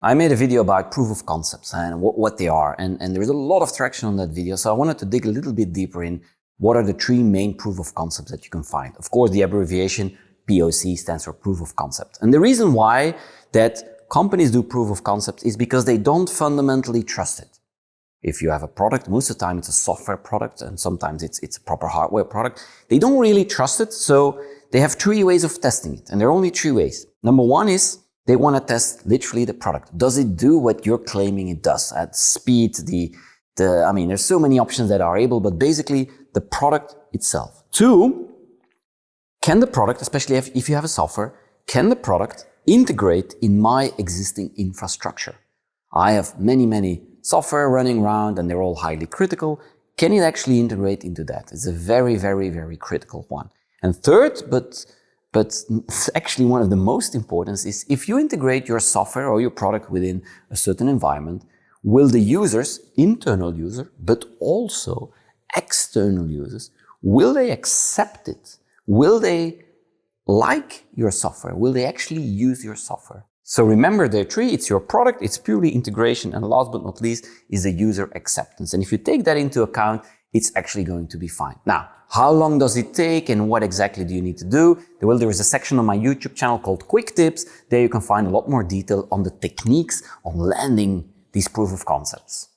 I made a video about proof of concepts and what they are, and there's a lot of traction on that video, so I wanted to dig a little bit deeper in what are the three main proof of concepts that you can find. Of course, the abbreviation POC stands for proof of concept. And the reason why that companies do proof of concept is because they don't fundamentally trust it. If you have a product, most of the time it's a software product, and sometimes it's a proper hardware product. They don't really trust it, so they have three ways of testing it, and there are only three ways. Number one is they want to test literally the product. Does it do what you're claiming it does at speed? I mean, there's so many options that are able, but basically the product itself. Two, can the product, especially if you have a software, can the product integrate in my existing infrastructure? I have many software running around and they're all highly critical. Can it actually integrate into that? It's a very critical one. And third, but actually one of the most important is if you integrate your software or your product within a certain environment, will the users, internal user, but also external users, will they accept it? Will they like your software? Will they actually use your software? So remember there are three, it's your product, it's purely integration, and last but not least is the user acceptance. And if you take that into account, it's actually going to be fine. Now, how long does it take and what exactly do you need to do? Well, there is a section on my YouTube channel called Quick Tips. There you can find a lot more detail on the techniques on landing these proof of concepts.